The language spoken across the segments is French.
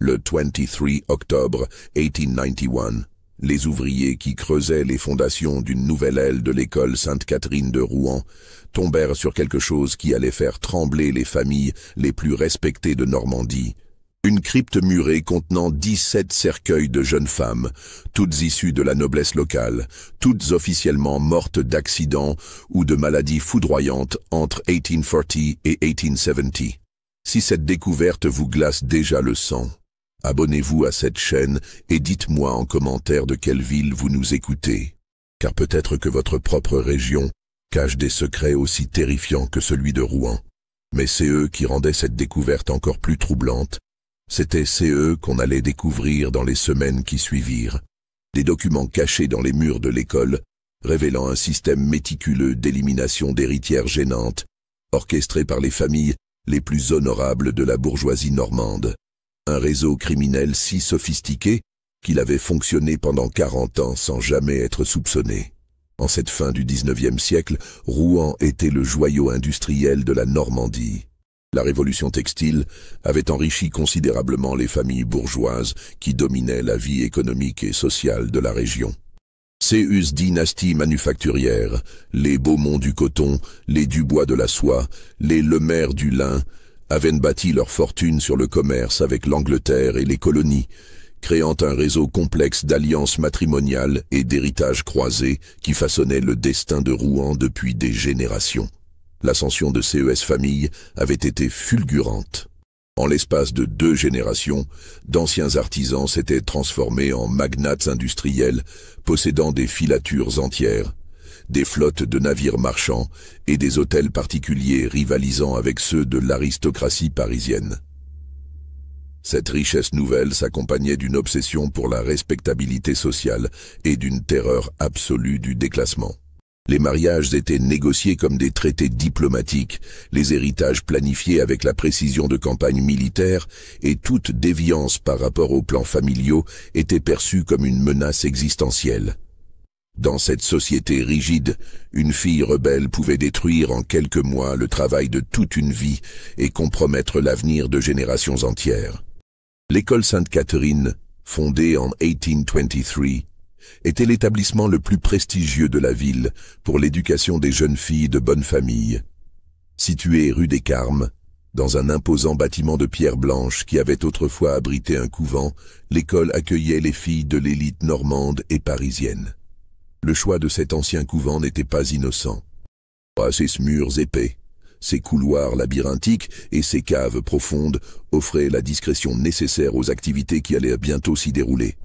Le 23 octobre 1891, les ouvriers qui creusaient les fondations d'une nouvelle aile de l'école Sainte-Catherine de Rouen tombèrent sur quelque chose qui allait faire trembler les familles les plus respectées de Normandie. Une crypte murée contenant 17 cercueils de jeunes femmes, toutes issues de la noblesse locale, toutes officiellement mortes d'accidents ou de maladies foudroyantes entre 1840 et 1870. Si cette découverte vous glace déjà le sang, abonnez-vous à cette chaîne et dites-moi en commentaire de quelle ville vous nous écoutez, car peut-être que votre propre région cache des secrets aussi terrifiants que celui de Rouen. Mais c'est eux qui rendaient cette découverte encore plus troublante. C'était eux qu'on allait découvrir dans les semaines qui suivirent. Des documents cachés dans les murs de l'école, révélant un système méticuleux d'élimination d'héritières gênantes, orchestré par les familles les plus honorables de la bourgeoisie normande. Un réseau criminel si sophistiqué qu'il avait fonctionné pendant 40 ans sans jamais être soupçonné. En cette fin du 19e siècle, Rouen était le joyau industriel de la Normandie. La révolution textile avait enrichi considérablement les familles bourgeoises qui dominaient la vie économique et sociale de la région. Ces dynasties manufacturières, les Beaumont du coton, les Dubois de la soie, les Lemaire du lin, avaient bâti leur fortune sur le commerce avec l'Angleterre et les colonies, créant un réseau complexe d'alliances matrimoniales et d'héritages croisés qui façonnait le destin de Rouen depuis des générations. L'ascension de ces familles avait été fulgurante. En l'espace de 2 générations, d'anciens artisans s'étaient transformés en magnates industriels, possédant des filatures entières, des flottes de navires marchands et des hôtels particuliers rivalisant avec ceux de l'aristocratie parisienne. Cette richesse nouvelle s'accompagnait d'une obsession pour la respectabilité sociale et d'une terreur absolue du déclassement. Les mariages étaient négociés comme des traités diplomatiques, les héritages planifiés avec la précision de campagnes militaires, et toute déviance par rapport aux plans familiaux était perçue comme une menace existentielle. Dans cette société rigide, une fille rebelle pouvait détruire en quelques mois le travail de toute une vie et compromettre l'avenir de générations entières. L'école Sainte-Catherine, fondée en 1823, était l'établissement le plus prestigieux de la ville pour l'éducation des jeunes filles de bonne famille. Située rue des Carmes, dans un imposant bâtiment de pierre blanche qui avait autrefois abrité un couvent, l'école accueillait les filles de l'élite normande et parisienne. Le choix de cet ancien couvent n'était pas innocent. Ses murs épais, ses couloirs labyrinthiques et ses caves profondes offraient la discrétion nécessaire aux activités qui allaient bientôt s'y dérouler.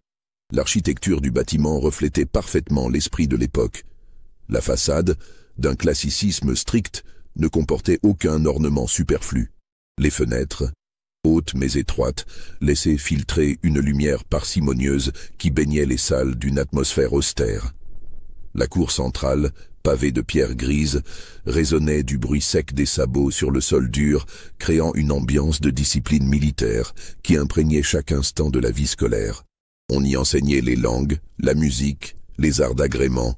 L'architecture du bâtiment reflétait parfaitement l'esprit de l'époque. La façade, d'un classicisme strict, ne comportait aucun ornement superflu. Les fenêtres, hautes mais étroites, laissaient filtrer une lumière parcimonieuse qui baignait les salles d'une atmosphère austère. La cour centrale, pavée de pierres grises, résonnait du bruit sec des sabots sur le sol dur, créant une ambiance de discipline militaire qui imprégnait chaque instant de la vie scolaire. On y enseignait les langues, la musique, les arts d'agrément,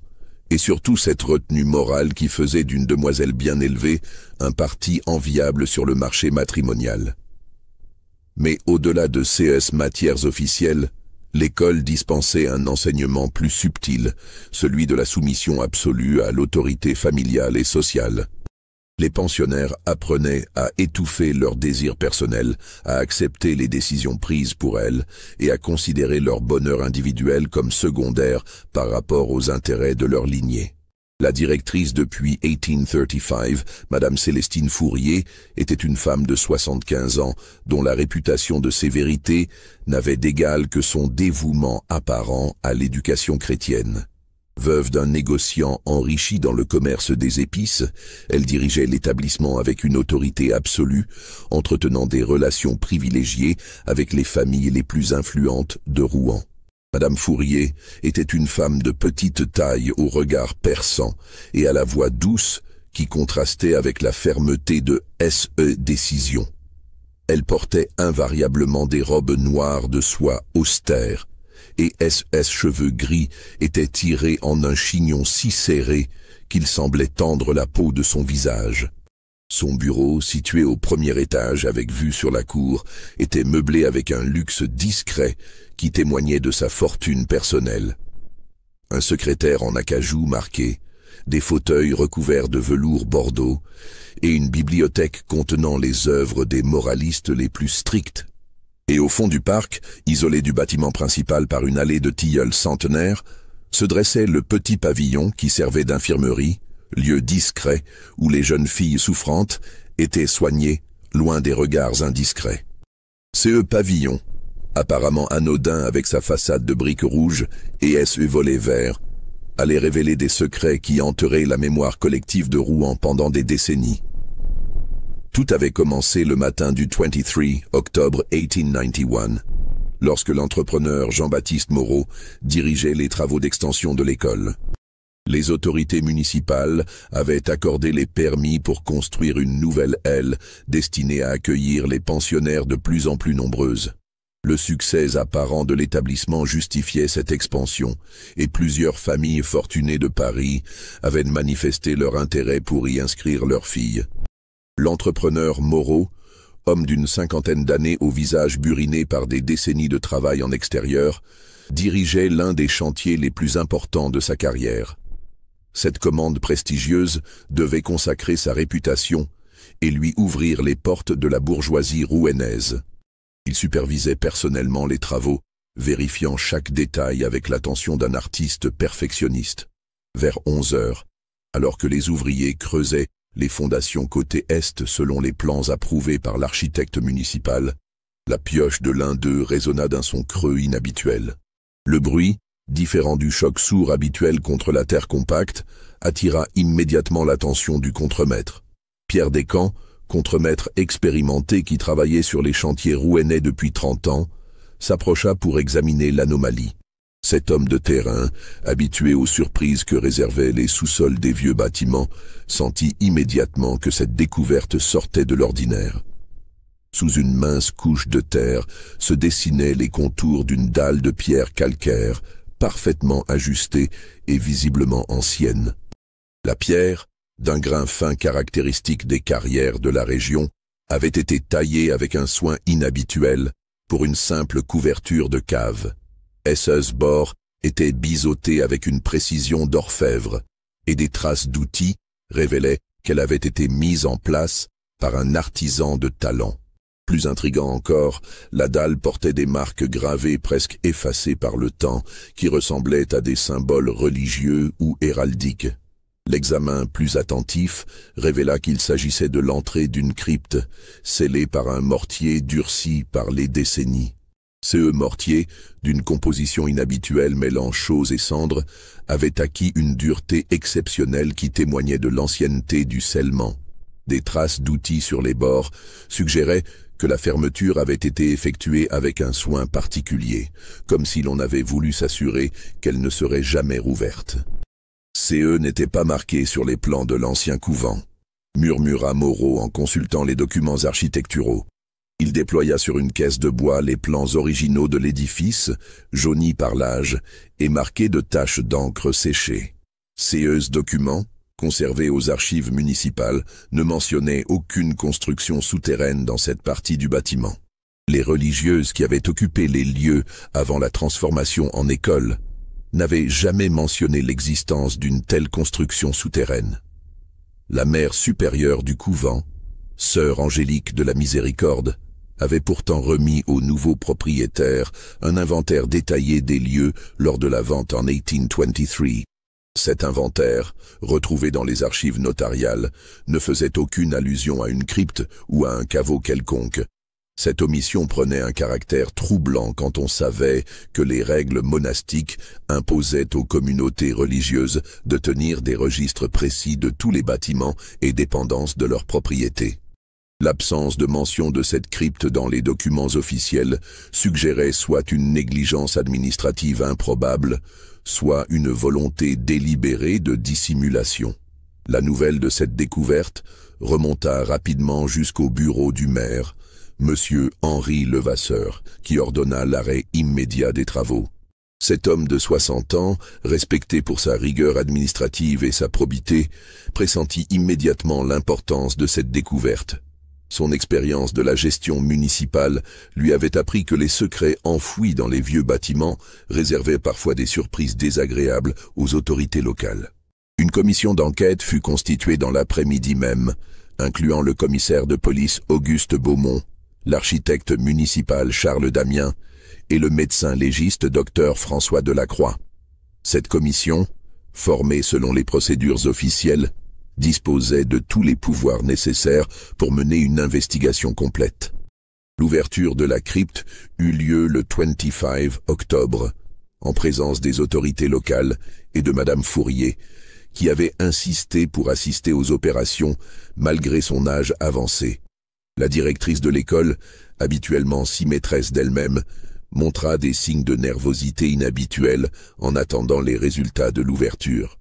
et surtout cette retenue morale qui faisait d'une demoiselle bien élevée un parti enviable sur le marché matrimonial. Mais au-delà de ces matières officielles, l'école dispensait un enseignement plus subtil, celui de la soumission absolue à l'autorité familiale et sociale. Les pensionnaires apprenaient à étouffer leurs désirs personnels, à accepter les décisions prises pour elles et à considérer leur bonheur individuel comme secondaire par rapport aux intérêts de leur lignée. La directrice depuis 1835, Madame Célestine Fourier, était une femme de 75 ans dont la réputation de sévérité n'avait d'égal que son dévouement apparent à l'éducation chrétienne. Veuve d'un négociant enrichi dans le commerce des épices, elle dirigeait l'établissement avec une autorité absolue, entretenant des relations privilégiées avec les familles les plus influentes de Rouen. Madame Fourier était une femme de petite taille au regard perçant et à la voix douce qui contrastait avec la fermeté de décision. Elle portait invariablement des robes noires de soie austère, et cheveux gris étaient tirés en un chignon si serré qu'il semblait tendre la peau de son visage. Son bureau, situé au premier étage avec vue sur la cour, était meublé avec un luxe discret qui témoignait de sa fortune personnelle. Un secrétaire en acajou marqué, des fauteuils recouverts de velours bordeaux et une bibliothèque contenant les œuvres des moralistes les plus stricts. Et au fond du parc, isolé du bâtiment principal par une allée de tilleuls centenaires, se dressait le petit pavillon qui servait d'infirmerie, lieu discret où les jeunes filles souffrantes étaient soignées, loin des regards indiscrets. Ce pavillon, apparemment anodin avec sa façade de briques rouges et ses volets verts, allait révéler des secrets qui hanteraient la mémoire collective de Rouen pendant des décennies. Tout avait commencé le matin du 23 octobre 1891, lorsque l'entrepreneur Jean-Baptiste Moreau dirigeait les travaux d'extension de l'école. Les autorités municipales avaient accordé les permis pour construire une nouvelle aile destinée à accueillir les pensionnaires de plus en plus nombreuses. Le succès apparent de l'établissement justifiait cette expansion, et plusieurs familles fortunées de Paris avaient manifesté leur intérêt pour y inscrire leurs filles. L'entrepreneur Moreau, homme d'une cinquantaine d'années au visage buriné par des décennies de travail en extérieur, dirigeait l'un des chantiers les plus importants de sa carrière. Cette commande prestigieuse devait consacrer sa réputation et lui ouvrir les portes de la bourgeoisie rouennaise. Il supervisait personnellement les travaux, vérifiant chaque détail avec l'attention d'un artiste perfectionniste. Vers 11 heures, alors que les ouvriers creusaient les fondations côté est selon les plans approuvés par l'architecte municipal, la pioche de l'un d'eux résonna d'un son creux inhabituel. Le bruit, différent du choc sourd habituel contre la terre compacte, attira immédiatement l'attention du contremaître. Pierre Descamps, contremaître expérimenté qui travaillait sur les chantiers rouennais depuis 30 ans, s'approcha pour examiner l'anomalie. Cet homme de terrain, habitué aux surprises que réservaient les sous-sols des vieux bâtiments, sentit immédiatement que cette découverte sortait de l'ordinaire. Sous une mince couche de terre se dessinaient les contours d'une dalle de pierre calcaire, parfaitement ajustée et visiblement ancienne. La pierre, d'un grain fin caractéristique des carrières de la région, avait été taillée avec un soin inhabituel pour une simple couverture de cave. Ses bords étaient biseautés avec une précision d'orfèvre, et des traces d'outils révélaient qu'elle avait été mise en place par un artisan de talent. Plus intriguant encore, la dalle portait des marques gravées presque effacées par le temps, qui ressemblaient à des symboles religieux ou héraldiques. L'examen plus attentif révéla qu'il s'agissait de l'entrée d'une crypte, scellée par un mortier durci par les décennies. Ce mortier, d'une composition inhabituelle mêlant chaux et cendres, avait acquis une dureté exceptionnelle qui témoignait de l'ancienneté du scellement. Des traces d'outils sur les bords suggéraient que la fermeture avait été effectuée avec un soin particulier, comme si l'on avait voulu s'assurer qu'elle ne serait jamais rouverte. CE n'était pas marqué sur les plans de l'ancien couvent, murmura Moreau en consultant les documents architecturaux. Il déploya sur une caisse de bois les plans originaux de l'édifice, jaunis par l'âge et marqués de taches d'encre séchée. Ce document, conservé aux archives municipales, ne mentionnait aucune construction souterraine dans cette partie du bâtiment. Les religieuses qui avaient occupé les lieux avant la transformation en école n'avaient jamais mentionné l'existence d'une telle construction souterraine. La mère supérieure du couvent, sœur Angélique de la Miséricorde, avait pourtant remis au nouveau propriétaire un inventaire détaillé des lieux lors de la vente en 1823. Cet inventaire, retrouvé dans les archives notariales, ne faisait aucune allusion à une crypte ou à un caveau quelconque. Cette omission prenait un caractère troublant quand on savait que les règles monastiques imposaient aux communautés religieuses de tenir des registres précis de tous les bâtiments et dépendances de leur propriété. L'absence de mention de cette crypte dans les documents officiels suggérait soit une négligence administrative improbable, soit une volonté délibérée de dissimulation. La nouvelle de cette découverte remonta rapidement jusqu'au bureau du maire, M. Henri Levasseur, qui ordonna l'arrêt immédiat des travaux. Cet homme de 60 ans, respecté pour sa rigueur administrative et sa probité, pressentit immédiatement l'importance de cette découverte. Son expérience de la gestion municipale lui avait appris que les secrets enfouis dans les vieux bâtiments réservaient parfois des surprises désagréables aux autorités locales. Une commission d'enquête fut constituée dans l'après-midi même, incluant le commissaire de police Auguste Beaumont, l'architecte municipal Charles Damien et le médecin légiste Dr François Delacroix. Cette commission, formée selon les procédures officielles, disposait de tous les pouvoirs nécessaires pour mener une investigation complète. L'ouverture de la crypte eut lieu le 25 octobre, en présence des autorités locales et de Madame Fourier, qui avait insisté pour assister aux opérations malgré son âge avancé. La directrice de l'école, habituellement si maîtresse d'elle-même, montra des signes de nervosité inhabituels en attendant les résultats de l'ouverture.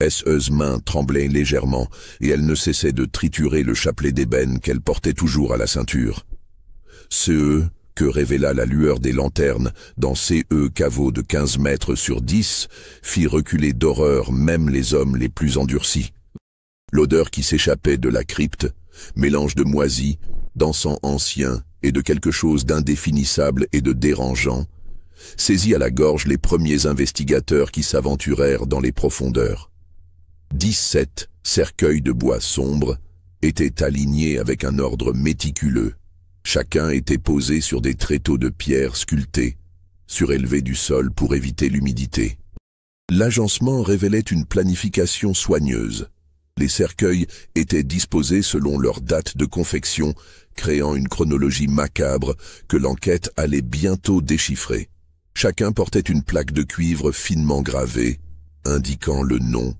Ses mains tremblaient légèrement et elle ne cessait de triturer le chapelet d'ébène qu'elle portait toujours à la ceinture. Ce que révéla la lueur des lanternes dans ces caveaux de 15 mètres sur 10 fit reculer d'horreur même les hommes les plus endurcis. L'odeur qui s'échappait de la crypte, mélange de moisis, d'encens ancien et de quelque chose d'indéfinissable et de dérangeant, saisit à la gorge les premiers investigateurs qui s'aventurèrent dans les profondeurs. 17 cercueils de bois sombre étaient alignés avec un ordre méticuleux. Chacun était posé sur des tréteaux de pierre sculptés, surélevés du sol pour éviter l'humidité. L'agencement révélait une planification soigneuse. Les cercueils étaient disposés selon leur date de confection, créant une chronologie macabre que l'enquête allait bientôt déchiffrer. Chacun portait une plaque de cuivre finement gravée, indiquant le nom,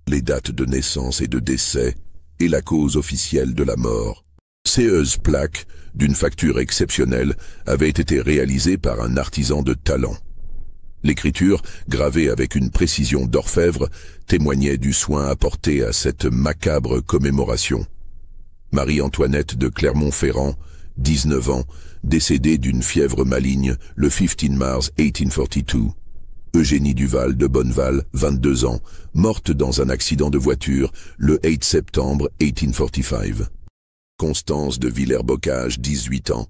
les dates de naissance et de décès, et la cause officielle de la mort. Ces plaques, d'une facture exceptionnelle, avaient été réalisées par un artisan de talent. L'écriture, gravée avec une précision d'orfèvre, témoignait du soin apporté à cette macabre commémoration. Marie-Antoinette de Clermont-Ferrand, 19 ans, décédée d'une fièvre maligne le 15 mars 1842. Eugénie Duval de Bonneval, 22 ans, morte dans un accident de voiture le 8 septembre 1845. Constance de Villers-Bocage, 18 ans,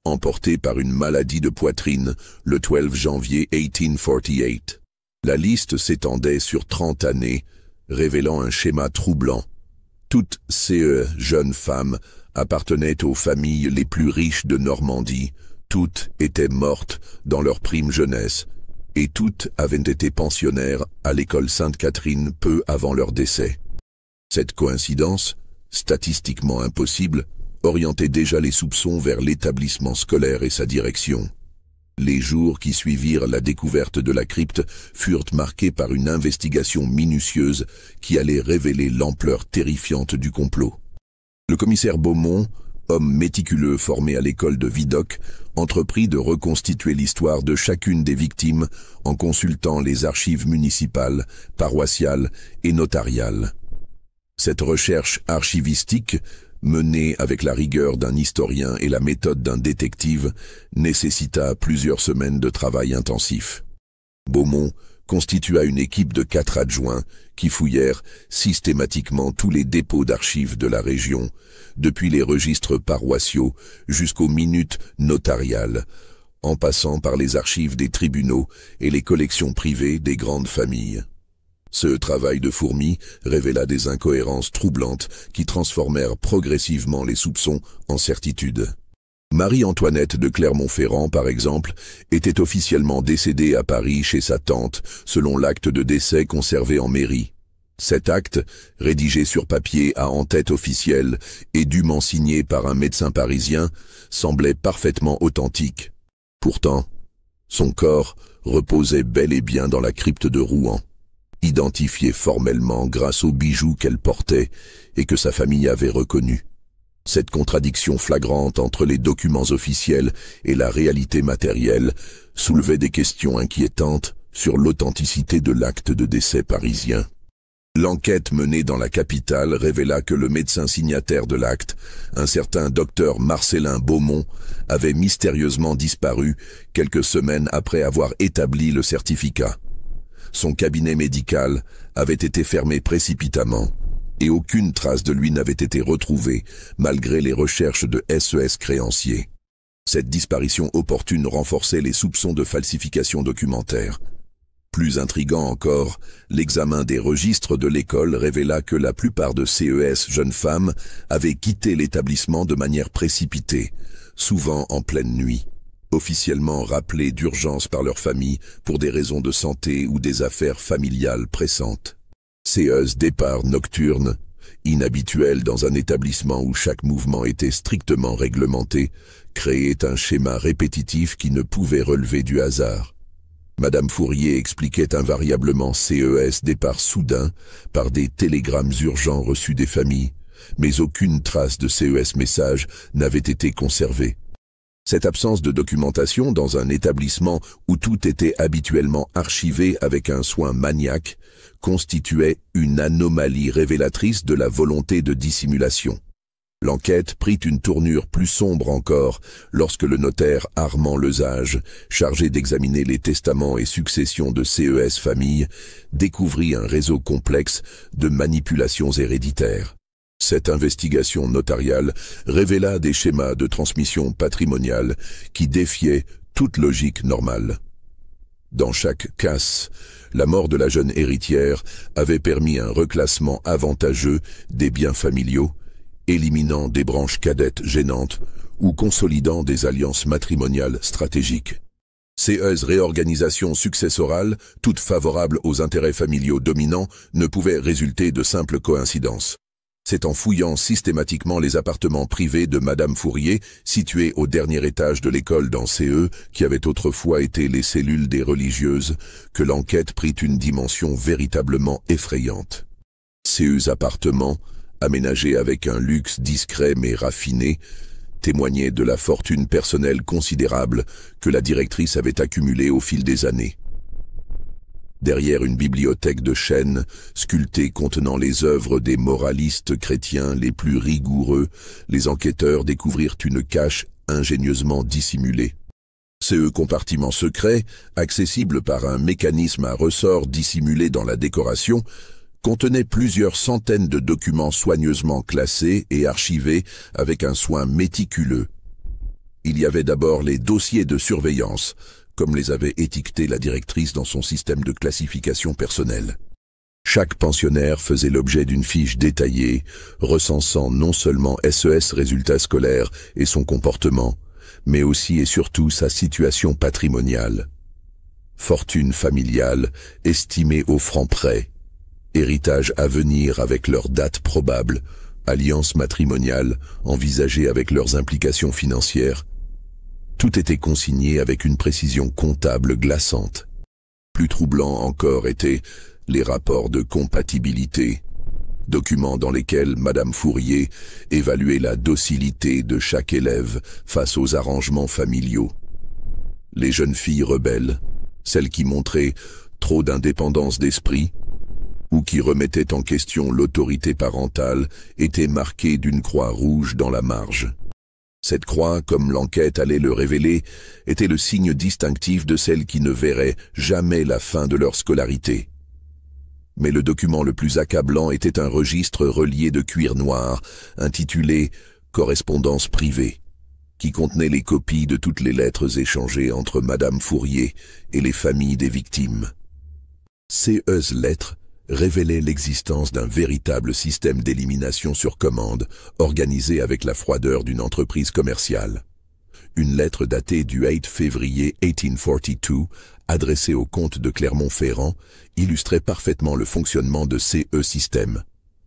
emportée par une maladie de poitrine le 12 janvier 1848. La liste s'étendait sur 30 années, révélant un schéma troublant. Toutes ces jeunes femmes appartenaient aux familles les plus riches de Normandie, toutes étaient mortes dans leur prime jeunesse, et toutes avaient été pensionnaires à l'école Sainte-Catherine peu avant leur décès. Cette coïncidence, statistiquement impossible, orientait déjà les soupçons vers l'établissement scolaire et sa direction. Les jours qui suivirent la découverte de la crypte furent marqués par une investigation minutieuse qui allait révéler l'ampleur terrifiante du complot. Le commissaire Beaumont, homme méticuleux formé à l'école de Vidocq, entreprit de reconstituer l'histoire de chacune des victimes en consultant les archives municipales, paroissiales et notariales. Cette recherche archivistique, menée avec la rigueur d'un historien et la méthode d'un détective, nécessita plusieurs semaines de travail intensif. Beaumont constitua une équipe de 4 adjoints qui fouillèrent systématiquement tous les dépôts d'archives de la région, depuis les registres paroissiaux jusqu'aux minutes notariales, en passant par les archives des tribunaux et les collections privées des grandes familles. Ce travail de fourmi révéla des incohérences troublantes qui transformèrent progressivement les soupçons en certitudes. Marie-Antoinette de Clermont-Ferrand, par exemple, était officiellement décédée à Paris chez sa tante, selon l'acte de décès conservé en mairie. Cet acte, rédigé sur papier à en-tête officielle et dûment signé par un médecin parisien, semblait parfaitement authentique. Pourtant, son corps reposait bel et bien dans la crypte de Rouen, identifié formellement grâce aux bijoux qu'elle portait et que sa famille avait reconnus. Cette contradiction flagrante entre les documents officiels et la réalité matérielle soulevait des questions inquiétantes sur l'authenticité de l'acte de décès parisien. L'enquête menée dans la capitale révéla que le médecin signataire de l'acte, un certain docteur Marcellin Beaumont, avait mystérieusement disparu quelques semaines après avoir établi le certificat. Son cabinet médical avait été fermé précipitamment et aucune trace de lui n'avait été retrouvée malgré les recherches de SES créanciers. Cette disparition opportune renforçait les soupçons de falsification documentaire. Plus intriguant encore, l'examen des registres de l'école révéla que la plupart de CES jeunes femmes avaient quitté l'établissement de manière précipitée, souvent en pleine nuit, officiellement rappelées d'urgence par leur famille pour des raisons de santé ou des affaires familiales pressantes. Ces départs nocturnes, inhabituels dans un établissement où chaque mouvement était strictement réglementé, créaient un schéma répétitif qui ne pouvait relever du hasard. Madame Fourier expliquait invariablement CES départs soudains par des télégrammes urgents reçus des familles, mais aucune trace de CES message n'avait été conservée. Cette absence de documentation dans un établissement où tout était habituellement archivé avec un soin maniaque constituait une anomalie révélatrice de la volonté de dissimulation. L'enquête prit une tournure plus sombre encore lorsque le notaire Armand Lezage, chargé d'examiner les testaments et successions de CES famille, découvrit un réseau complexe de manipulations héréditaires. Cette investigation notariale révéla des schémas de transmission patrimoniale qui défiaient toute logique normale. Dans chaque cas, la mort de la jeune héritière avait permis un reclassement avantageux des biens familiaux, éliminant des branches cadettes gênantes ou consolidant des alliances matrimoniales stratégiques. Ces réorganisations successorales, toutes favorables aux intérêts familiaux dominants, ne pouvaient résulter de simples coïncidences. C'est en fouillant systématiquement les appartements privés de Madame Fourier, situés au dernier étage de l'école dans CE, qui avaient autrefois été les cellules des religieuses, que l'enquête prit une dimension véritablement effrayante. Ces appartements, aménagés avec un luxe discret mais raffiné, témoignaient de la fortune personnelle considérable que la directrice avait accumulée au fil des années. Derrière une bibliothèque de chêne, sculptée contenant les œuvres des moralistes chrétiens les plus rigoureux, les enquêteurs découvrirent une cache ingénieusement dissimulée. Ce compartiment secret, accessible par un mécanisme à ressort dissimulé dans la décoration, contenait plusieurs centaines de documents soigneusement classés et archivés avec un soin méticuleux. Il y avait d'abord les dossiers de surveillance, comme les avait étiquetés la directrice dans son système de classification personnelle. Chaque pensionnaire faisait l'objet d'une fiche détaillée, recensant non seulement SES résultats scolaires et son comportement, mais aussi et surtout sa situation patrimoniale. Fortune familiale estimée au franc près, héritage à venir avec leur date probable, alliance matrimoniale envisagée avec leurs implications financières. Tout était consigné avec une précision comptable glaçante. Plus troublant encore étaient les rapports de compatibilité, documents dans lesquels Madame Fourier évaluait la docilité de chaque élève face aux arrangements familiaux. Les jeunes filles rebelles, celles qui montraient trop d'indépendance d'esprit, ou qui remettaient en question l'autorité parentale, étaient marquées d'une croix rouge dans la marge. Cette croix, comme l'enquête allait le révéler, était le signe distinctif de celles qui ne verraient jamais la fin de leur scolarité. Mais le document le plus accablant était un registre relié de cuir noir, intitulé « Correspondance privée », qui contenait les copies de toutes les lettres échangées entre Madame Fourier et les familles des victimes. Ces lettres révélait l'existence d'un véritable système d'élimination sur commande, organisé avec la froideur d'une entreprise commerciale. Une lettre datée du 8 février 1842, adressée au comte de Clermont-Ferrand, illustrait parfaitement le fonctionnement de ces systèmes.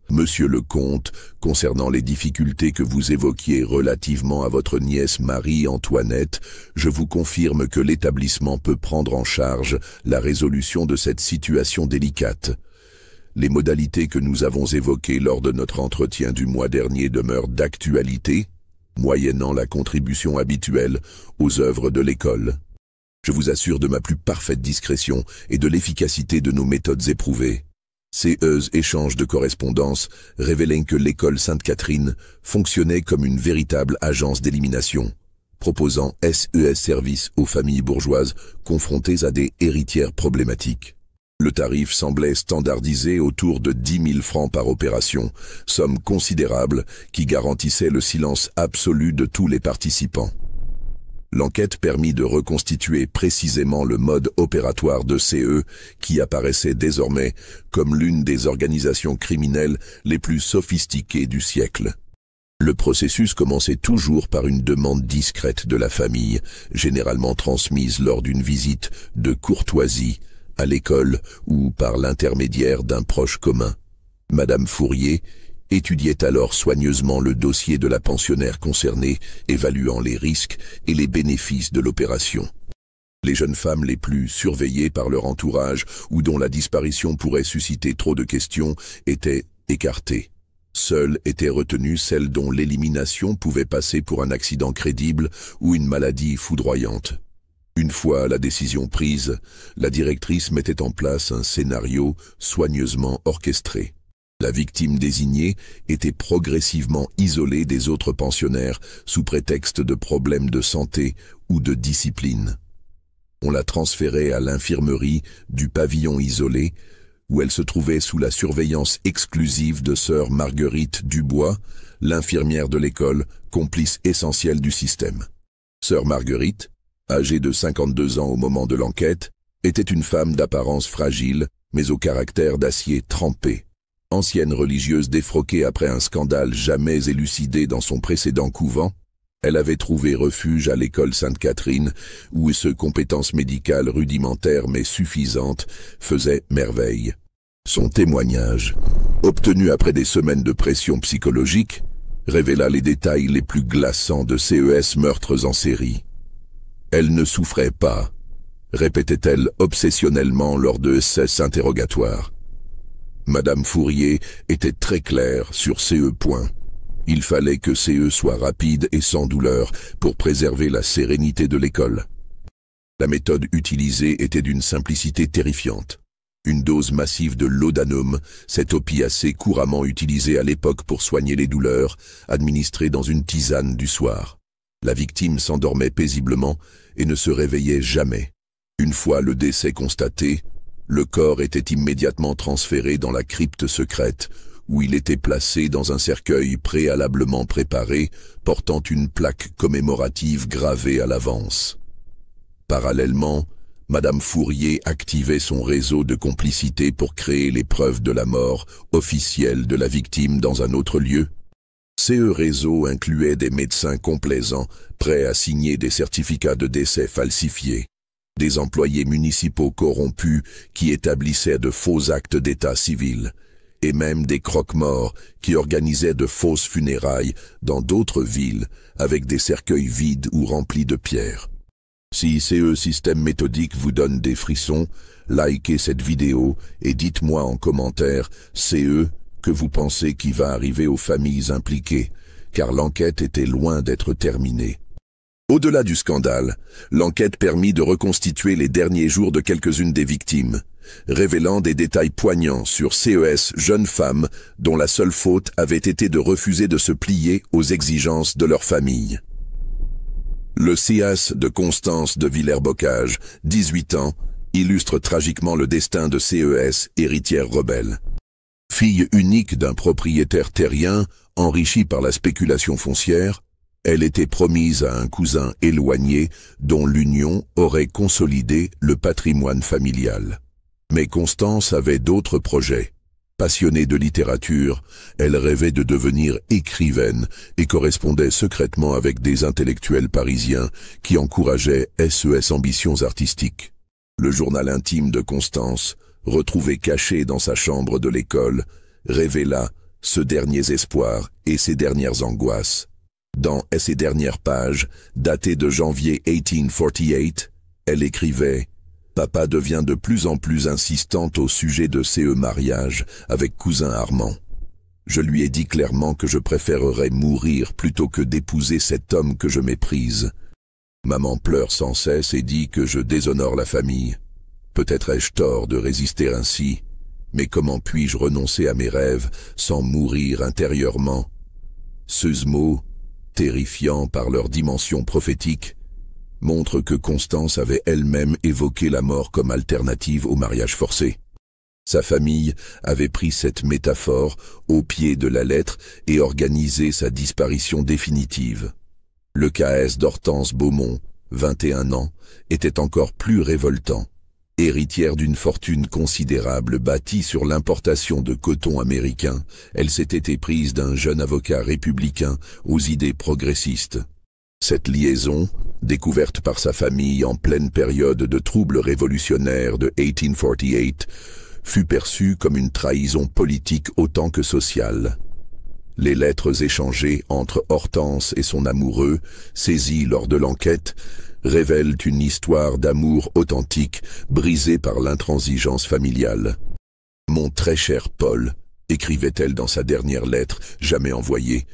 Monsieur le comte, concernant les difficultés que vous évoquiez relativement à votre nièce Marie-Antoinette, je vous confirme que l'établissement peut prendre en charge la résolution de cette situation délicate. Les modalités que nous avons évoquées lors de notre entretien du mois dernier demeurent d'actualité, moyennant la contribution habituelle aux œuvres de l'école. Je vous assure de ma plus parfaite discrétion et de l'efficacité de nos méthodes éprouvées. Ces échanges de correspondance révélaient que l'école Sainte-Catherine fonctionnait comme une véritable agence d'élimination, proposant SES services aux familles bourgeoises confrontées à des héritières problématiques. Le tarif semblait standardisé autour de 10 000 francs par opération, somme considérable qui garantissait le silence absolu de tous les participants. L'enquête permit de reconstituer précisément le mode opératoire de CE qui apparaissait désormais comme l'une des organisations criminelles les plus sophistiquées du siècle. Le processus commençait toujours par une demande discrète de la famille, généralement transmise lors d'une visite de courtoisie à l'école ou par l'intermédiaire d'un proche commun. Madame Fourier étudiait alors soigneusement le dossier de la pensionnaire concernée, évaluant les risques et les bénéfices de l'opération. Les jeunes femmes les plus surveillées par leur entourage ou dont la disparition pourrait susciter trop de questions étaient écartées. Seules étaient retenues celles dont l'élimination pouvait passer pour un accident crédible ou une maladie foudroyante. Une fois la décision prise, la directrice mettait en place un scénario soigneusement orchestré. La victime désignée était progressivement isolée des autres pensionnaires sous prétexte de problèmes de santé ou de discipline. On la transférait à l'infirmerie du pavillon isolé, où elle se trouvait sous la surveillance exclusive de sœur Marguerite Dubois, l'infirmière de l'école, complice essentielle du système. Sœur Marguerite, âgée de 52 ans au moment de l'enquête, était une femme d'apparence fragile, mais au caractère d'acier trempé. Ancienne religieuse défroquée après un scandale jamais élucidé dans son précédent couvent, elle avait trouvé refuge à l'école Sainte-Catherine, où ses compétences médicales rudimentaires mais suffisantes faisaient merveille. Son témoignage, obtenu après des semaines de pression psychologique, révéla les détails les plus glaçants de CES meurtres en série. Elle ne souffrait pas, répétait-elle obsessionnellement lors de ces interrogatoires. Madame Fourier était très claire sur CE points. Il fallait que CE soit rapide et sans douleur pour préserver la sérénité de l'école. La méthode utilisée était d'une simplicité terrifiante. Une dose massive de laudanum, cet opiacé couramment utilisé à l'époque pour soigner les douleurs, administré dans une tisane du soir. La victime s'endormait paisiblement et ne se réveillait jamais. Une fois le décès constaté, le corps était immédiatement transféré dans la crypte secrète, où il était placé dans un cercueil préalablement préparé, portant une plaque commémorative gravée à l'avance. Parallèlement, Madame Fourier activait son réseau de complicité pour créer les preuves de la mort officielle de la victime dans un autre lieu. Ce réseau incluait des médecins complaisants, prêts à signer des certificats de décès falsifiés, des employés municipaux corrompus qui établissaient de faux actes d'état civil, et même des croque-morts qui organisaient de fausses funérailles dans d'autres villes avec des cercueils vides ou remplis de pierres. Si ce système méthodique vous donne des frissons, likez cette vidéo et dites-moi en commentaire ce que vous pensez qui va arriver aux familles impliquées, car l'enquête était loin d'être terminée. Au-delà du scandale, l'enquête permit de reconstituer les derniers jours de quelques-unes des victimes, révélant des détails poignants sur CES jeunes femmes dont la seule faute avait été de refuser de se plier aux exigences de leur famille. Le CIAS de Constance de Villers-Bocage, 18 ans, illustre tragiquement le destin de CES, héritière rebelle. Fille unique d'un propriétaire terrien, enrichi par la spéculation foncière, elle était promise à un cousin éloigné dont l'union aurait consolidé le patrimoine familial. Mais Constance avait d'autres projets. Passionnée de littérature, elle rêvait de devenir écrivaine et correspondait secrètement avec des intellectuels parisiens qui encourageaient ses ambitions artistiques. Le journal intime de Constance, retrouvé caché dans sa chambre de l'école, révéla ses derniers espoirs et ses dernières angoisses. Dans ses dernières pages, datées de janvier 1848, elle écrivait « Papa devient de plus en plus insistante au sujet de ce mariage avec cousin Armand. Je lui ai dit clairement que je préférerais mourir plutôt que d'épouser cet homme que je méprise. Maman pleure sans cesse et dit que je déshonore la famille. Peut-être ai-je tort de résister ainsi, Mais comment puis-je renoncer à mes rêves sans mourir intérieurement? Ces mots, terrifiants par leur dimension prophétique, montrent que Constance avait elle-même évoqué la mort comme alternative au mariage forcé. Sa famille avait pris cette métaphore au pied de la lettre et organisé sa disparition définitive. Le cas d'Hortense Beaumont, 21 ans, était encore plus révoltant. Héritière d'une fortune considérable bâtie sur l'importation de coton américain, elle s'était éprise d'un jeune avocat républicain aux idées progressistes. Cette liaison, découverte par sa famille en pleine période de troubles révolutionnaires de 1848, fut perçue comme une trahison politique autant que sociale. Les lettres échangées entre Hortense et son amoureux, saisies lors de l'enquête, révèlent une histoire d'amour authentique, brisée par l'intransigeance familiale. « Mon très cher Paul », écrivait-elle dans sa dernière lettre, jamais envoyée,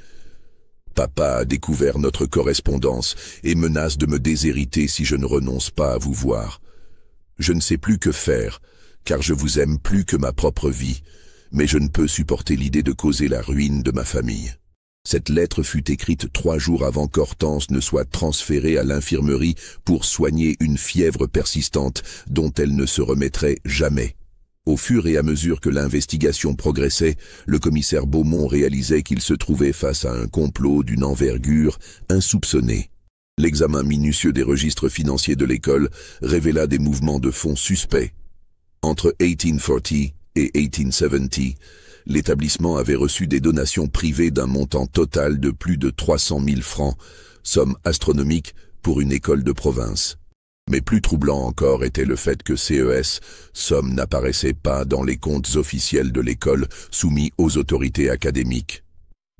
« Papa a découvert notre correspondance et menace de me déshériter si je ne renonce pas à vous voir. Je ne sais plus que faire, car je vous aime plus que ma propre vie, mais je ne peux supporter l'idée de causer la ruine de ma famille. » Cette lettre fut écrite 3 jours avant qu'Hortense ne soit transférée à l'infirmerie pour soigner une fièvre persistante dont elle ne se remettrait jamais. Au fur et à mesure que l'investigation progressait, le commissaire Beaumont réalisait qu'il se trouvait face à un complot d'une envergure insoupçonnée. L'examen minutieux des registres financiers de l'école révéla des mouvements de fonds suspects. Entre 1840 et 1870, l'établissement avait reçu des donations privées d'un montant total de plus de 300 000 francs, somme astronomique pour une école de province. Mais plus troublant encore était le fait que ces sommes n'apparaissaient pas dans les comptes officiels de l'école soumis aux autorités académiques.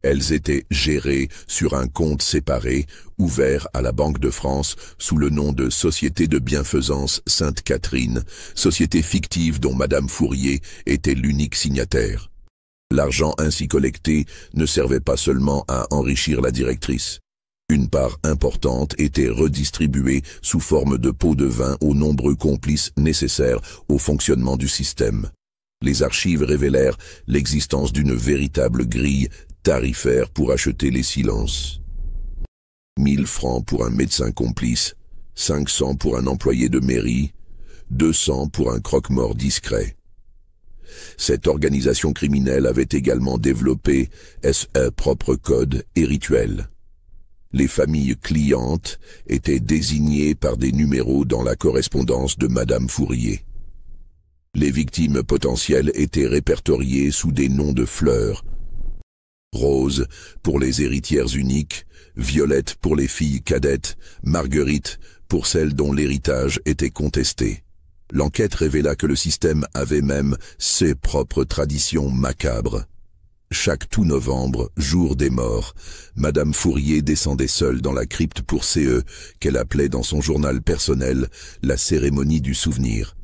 Elles étaient gérées sur un compte séparé, ouvert à la Banque de France sous le nom de Société de bienfaisance Sainte-Catherine, société fictive dont Madame Fourier était l'unique signataire. L'argent ainsi collecté ne servait pas seulement à enrichir la directrice. Une part importante était redistribuée sous forme de pots de vin aux nombreux complices nécessaires au fonctionnement du système. Les archives révélèrent l'existence d'une véritable grille tarifaire pour acheter les silences. 1000 francs pour un médecin complice, 500 pour un employé de mairie, 200 pour un croque-mort discret. Cette organisation criminelle avait également développé un propre code et rituel. Les familles clientes étaient désignées par des numéros dans la correspondance de Madame Fourier. Les victimes potentielles étaient répertoriées sous des noms de fleurs. Rose pour les héritières uniques, Violette pour les filles cadettes, Marguerite pour celles dont l'héritage était contesté. L'enquête révéla que le système avait même ses propres traditions macabres. Chaque tout novembre, jour des morts, Madame Fourier descendait seule dans la crypte pour qu'elle appelait dans son journal personnel la cérémonie du souvenir.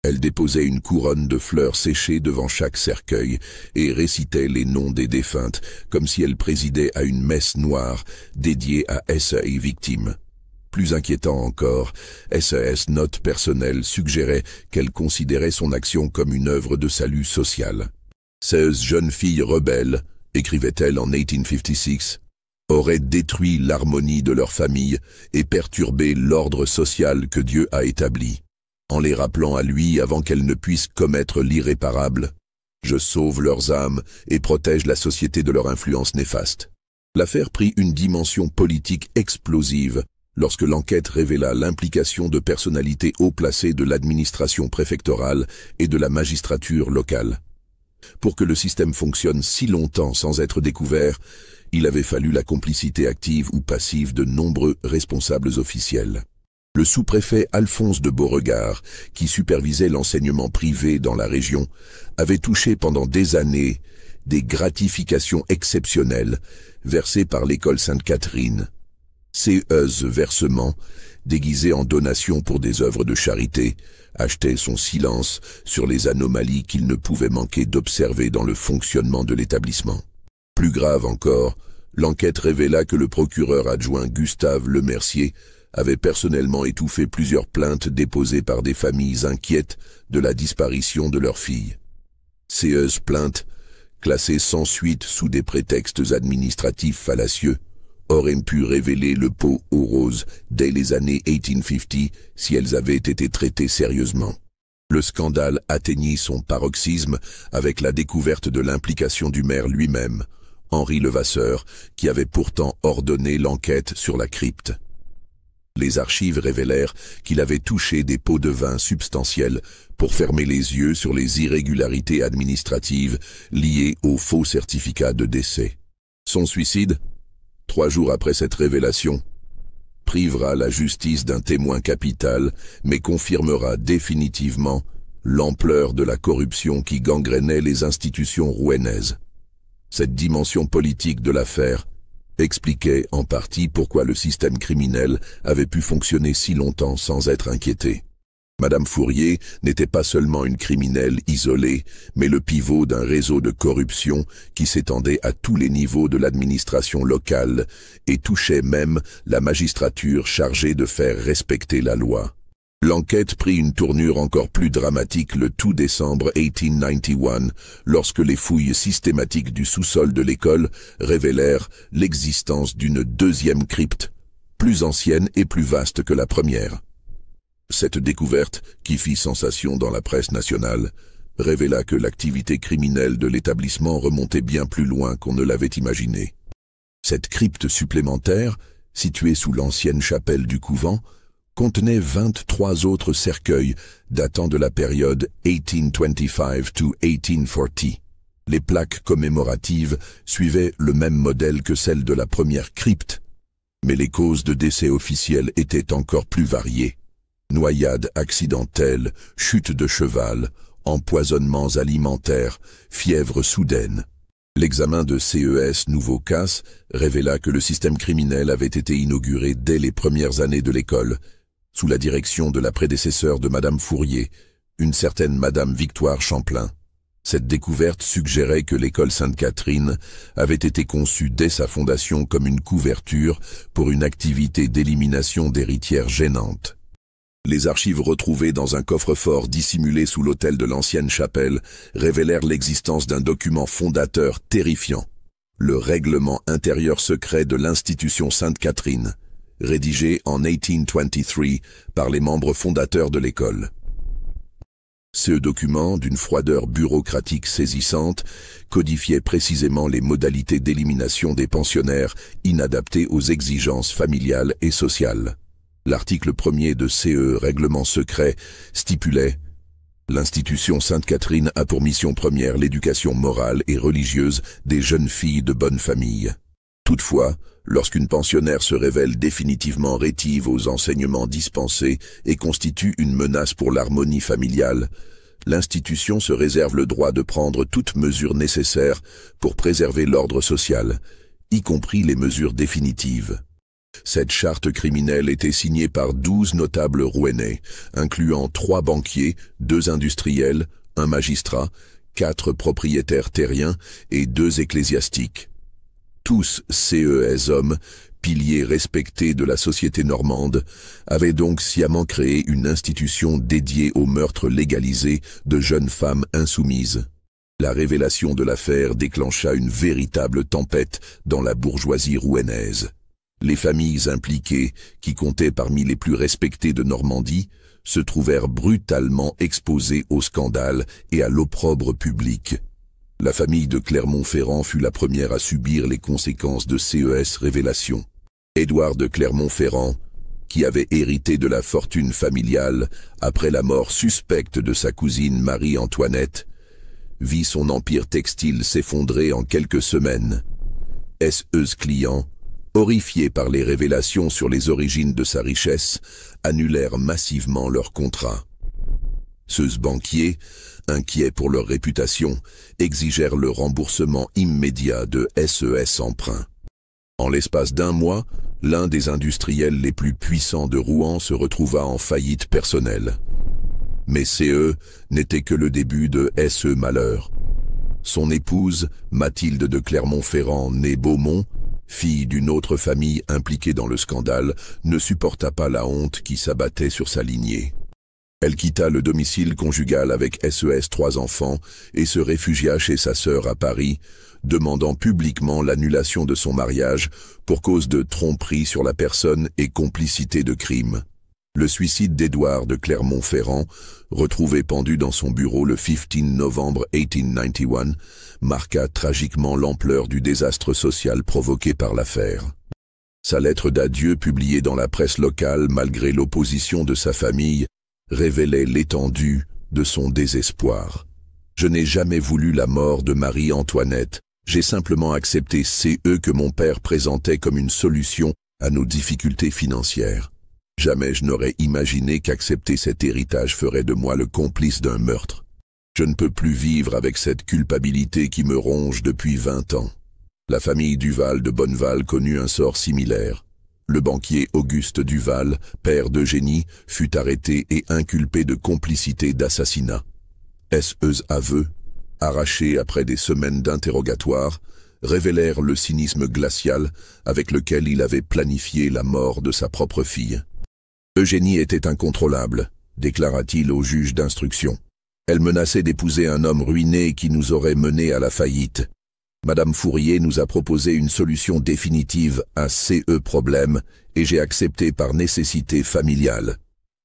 Elle déposait une couronne de fleurs séchées devant chaque cercueil et récitait les noms des défuntes comme si elle présidait à une messe noire dédiée à ces victimes. Plus inquiétant encore, ces notes personnelles suggéraient qu'elle considérait son action comme une œuvre de salut social. « Ces jeunes filles rebelles, écrivait-elle en 1856, auraient détruit l'harmonie de leur famille et perturbé l'ordre social que Dieu a établi. En les rappelant à lui avant qu'elles ne puissent commettre l'irréparable, je sauve leurs âmes et protège la société de leur influence néfaste. » L'affaire prit une dimension politique explosive lorsque l'enquête révéla l'implication de personnalités haut placées de l'administration préfectorale et de la magistrature locale. Pour que le système fonctionne si longtemps sans être découvert, il avait fallu la complicité active ou passive de nombreux responsables officiels. Le sous-préfet Alphonse de Beauregard, qui supervisait l'enseignement privé dans la région, avait touché pendant des années des gratifications exceptionnelles versées par l'école Sainte-Catherine. Ces versements, déguisés en donations pour des œuvres de charité, achetaient son silence sur les anomalies qu'il ne pouvait manquer d'observer dans le fonctionnement de l'établissement. Plus grave encore, l'enquête révéla que le procureur adjoint Gustave Lemercier avait personnellement étouffé plusieurs plaintes déposées par des familles inquiètes de la disparition de leurs filles. CE's plainte, classée sans suite sous des prétextes administratifs fallacieux, aurait pu révéler le pot aux roses dès les années 1850 si elles avaient été traitées sérieusement. Le scandale atteignit son paroxysme avec la découverte de l'implication du maire lui-même, Henri Levasseur, qui avait pourtant ordonné l'enquête sur la crypte. Les archives révélèrent qu'il avait touché des pots de vin substantiels pour fermer les yeux sur les irrégularités administratives liées au faux certificat de décès. Son suicide, 3 jours après cette révélation, privera la justice d'un témoin capital, mais confirmera définitivement l'ampleur de la corruption qui gangrénait les institutions rouennaises. Cette dimension politique de l'affaire expliquait en partie pourquoi le système criminel avait pu fonctionner si longtemps sans être inquiété. Madame Fourier n'était pas seulement une criminelle isolée, mais le pivot d'un réseau de corruption qui s'étendait à tous les niveaux de l'administration locale et touchait même la magistrature chargée de faire respecter la loi. L'enquête prit une tournure encore plus dramatique le 2 décembre 1891, lorsque les fouilles systématiques du sous-sol de l'école révélèrent l'existence d'une deuxième crypte, plus ancienne et plus vaste que la première. Cette découverte, qui fit sensation dans la presse nationale, révéla que l'activité criminelle de l'établissement remontait bien plus loin qu'on ne l'avait imaginé. Cette crypte supplémentaire, située sous l'ancienne chapelle du couvent, contenait 23 autres cercueils datant de la période 1825 to 1840. Les plaques commémoratives suivaient le même modèle que celles de la première crypte, mais les causes de décès officielles étaient encore plus variées. Noyades accidentelles, chutes de cheval, empoisonnements alimentaires, fièvre soudaine. L'examen de CES Nouveau Cas révéla que le système criminel avait été inauguré dès les premières années de l'école, sous la direction de la prédécesseure de Madame Fourier, une certaine Madame Victoire Champlain. Cette découverte suggérait que l'école Sainte-Catherine avait été conçue dès sa fondation comme une couverture pour une activité d'élimination d'héritières gênantes. Les archives retrouvées dans un coffre-fort dissimulé sous l'autel de l'ancienne chapelle révélèrent l'existence d'un document fondateur terrifiant, le règlement intérieur secret de l'institution Sainte-Catherine, rédigé en 1823 par les membres fondateurs de l'école. Ce document, d'une froideur bureaucratique saisissante, codifiait précisément les modalités d'élimination des pensionnaires inadaptés aux exigences familiales et sociales. L'article 1er de CE Règlement secret stipulait « L'institution Sainte-Catherine a pour mission première l'éducation morale et religieuse des jeunes filles de bonne famille. Toutefois, lorsqu'une pensionnaire se révèle définitivement rétive aux enseignements dispensés et constitue une menace pour l'harmonie familiale, l'institution se réserve le droit de prendre toutes mesures nécessaires pour préserver l'ordre social, y compris les mesures définitives. » Cette charte criminelle était signée par 12 notables rouennais, incluant 3 banquiers, 2 industriels, 1 magistrat, 4 propriétaires terriens et 2 ecclésiastiques. Tous ces hommes, piliers respectés de la société normande, avaient donc sciemment créé une institution dédiée au meurtre légalisé de jeunes femmes insoumises. La révélation de l'affaire déclencha une véritable tempête dans la bourgeoisie rouennaise. Les familles impliquées, qui comptaient parmi les plus respectées de Normandie, se trouvèrent brutalement exposées au scandale et à l'opprobre public. La famille de Clermont-Ferrand fut la première à subir les conséquences de CES révélations. Édouard de Clermont-Ferrand, qui avait hérité de la fortune familiale après la mort suspecte de sa cousine Marie-Antoinette, vit son empire textile s'effondrer en quelques semaines. SE's clients, horrifiés par les révélations sur les origines de sa richesse, annulèrent massivement leurs contrats. Ceux banquiers, inquiets pour leur réputation, exigèrent le remboursement immédiat de SES emprunts. En l'espace d'1 mois, l'un des industriels les plus puissants de Rouen se retrouva en faillite personnelle. Mais CE n'était que le début de SE malheur. Son épouse, Mathilde de Clermont-Ferrand, née Beaumont, fille d'une autre famille impliquée dans le scandale, ne supporta pas la honte qui s'abattait sur sa lignée. Elle quitta le domicile conjugal avec SES 3 enfants et se réfugia chez sa sœur à Paris, demandant publiquement l'annulation de son mariage pour cause de tromperie sur la personne et complicité de crime. Le suicide d'Édouard de Clermont-Ferrand, retrouvé pendu dans son bureau le 15 novembre 1891, marqua tragiquement l'ampleur du désastre social provoqué par l'affaire. Sa lettre d'adieu publiée dans la presse locale malgré l'opposition de sa famille révélait l'étendue de son désespoir. « Je n'ai jamais voulu la mort de Marie-Antoinette, j'ai simplement accepté CE que mon père présentait comme une solution à nos difficultés financières. Jamais je n'aurais imaginé qu'accepter cet héritage ferait de moi le complice d'un meurtre. Je ne peux plus vivre avec cette culpabilité qui me ronge depuis 20 ans. » La famille Duval de Bonneval connut un sort similaire. Le banquier Auguste Duval, père d'Eugénie, fut arrêté et inculpé de complicité d'assassinat. SE's aveux, arrachés après des semaines d'interrogatoire, révélèrent le cynisme glacial avec lequel il avait planifié la mort de sa propre fille. « Eugénie était incontrôlable », déclara-t-il au juge d'instruction. « Elle menaçait d'épouser un homme ruiné qui nous aurait menés à la faillite. Madame Fourier nous a proposé une solution définitive à CE problème et j'ai accepté par nécessité familiale.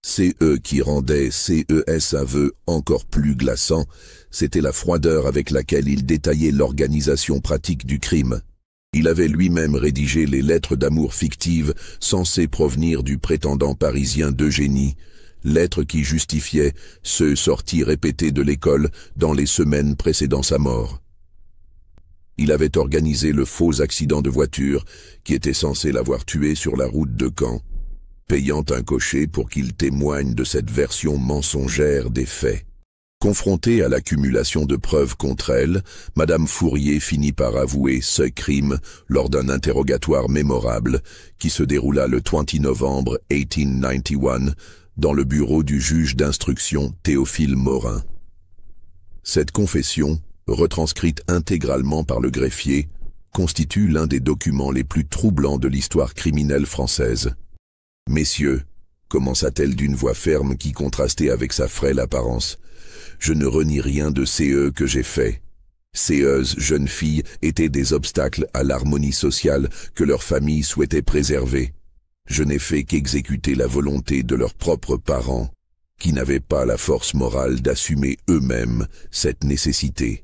CE qui rendait CES aveu encore plus glaçant, c'était la froideur avec laquelle il détaillait l'organisation pratique du crime. Il avait lui-même rédigé les lettres d'amour fictives censées provenir du prétendant parisien d'Eugénie, lettres qui justifiaient ce sorties répétées de l'école dans les semaines précédant sa mort. Il avait organisé le faux accident de voiture qui était censé l'avoir tué sur la route de Caen, payant un cocher pour qu'il témoigne de cette version mensongère des faits. Confrontée à l'accumulation de preuves contre elle, Madame Fourier finit par avouer ce crime lors d'un interrogatoire mémorable qui se déroula le 20 novembre 1891 dans le bureau du juge d'instruction Théophile Morin. Cette confession, retranscrite intégralement par le greffier, constitue l'un des documents les plus troublants de l'histoire criminelle française. « Messieurs, commença-t-elle d'une voix ferme qui contrastait avec sa frêle apparence, je ne renie rien de CE que j'ai fait. Ces jeunes filles étaient des obstacles à l'harmonie sociale que leur famille souhaitait préserver. Je n'ai fait qu'exécuter la volonté de leurs propres parents, qui n'avaient pas la force morale d'assumer eux-mêmes cette nécessité. »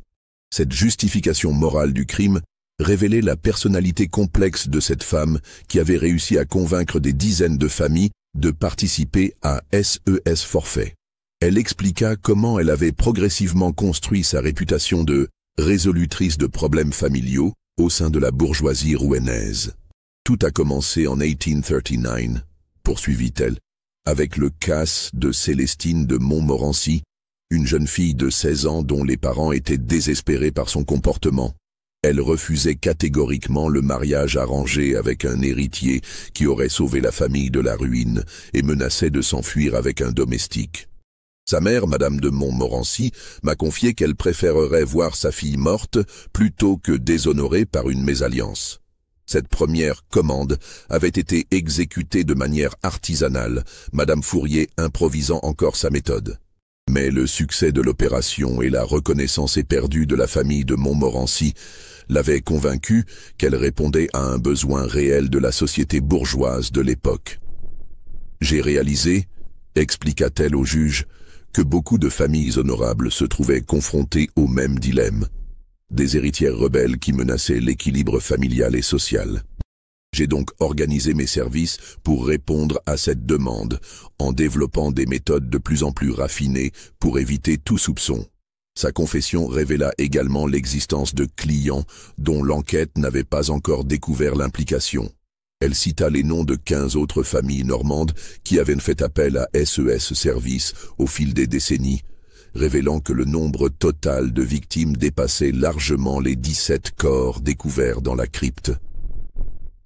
Cette justification morale du crime révélait la personnalité complexe de cette femme qui avait réussi à convaincre des dizaines de familles de participer à SES forfait. Elle expliqua comment elle avait progressivement construit sa réputation de résolutrice de problèmes familiaux au sein de la bourgeoisie rouennaise. Tout a commencé en 1839, poursuivit-elle, avec le cas de Célestine de Montmorency, une jeune fille de 16 ans dont les parents étaient désespérés par son comportement. Elle refusait catégoriquement le mariage arrangé avec un héritier qui aurait sauvé la famille de la ruine et menaçait de s'enfuir avec un domestique. Sa mère, Madame de Montmorency, m'a confié qu'elle préférerait voir sa fille morte plutôt que déshonorée par une mésalliance. Cette première commande avait été exécutée de manière artisanale, Madame Fourier improvisant encore sa méthode. Mais le succès de l'opération et la reconnaissance éperdue de la famille de Montmorency l'avaient convaincue qu'elle répondait à un besoin réel de la société bourgeoise de l'époque. « J'ai réalisé, expliqua-t-elle au juge, que beaucoup de familles honorables se trouvaient confrontées au même dilemme, des héritières rebelles qui menaçaient l'équilibre familial et social. J'ai donc organisé mes services pour répondre à cette demande, en développant des méthodes de plus en plus raffinées pour éviter tout soupçon. » Sa confession révéla également l'existence de clients dont l'enquête n'avait pas encore découvert l'implication. Elle cita les noms de 15 autres familles normandes qui avaient fait appel à SES Service au fil des décennies, révélant que le nombre total de victimes dépassait largement les 17 corps découverts dans la crypte.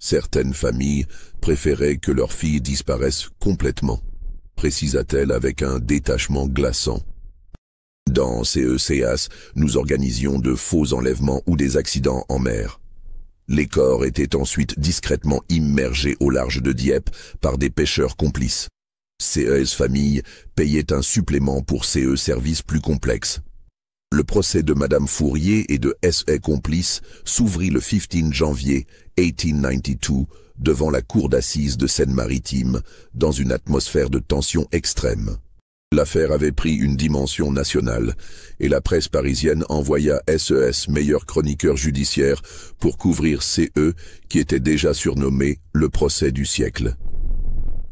Certaines familles préféraient que leurs filles disparaissent complètement, précisa-t-elle avec un détachement glaçant. Dans CECAS, nous organisions de faux enlèvements ou des accidents en mer. Les corps étaient ensuite discrètement immergés au large de Dieppe par des pêcheurs complices. CES famille payait un supplément pour CE services plus complexes. Le procès de Madame Fourier et de SE complices s'ouvrit le 15 janvier 1892 devant la cour d'assises de Seine-Maritime dans une atmosphère de tension extrême. L'affaire avait pris une dimension nationale et la presse parisienne envoya SES meilleur chroniqueur judiciaire pour couvrir CE qui était déjà surnommé le procès du siècle.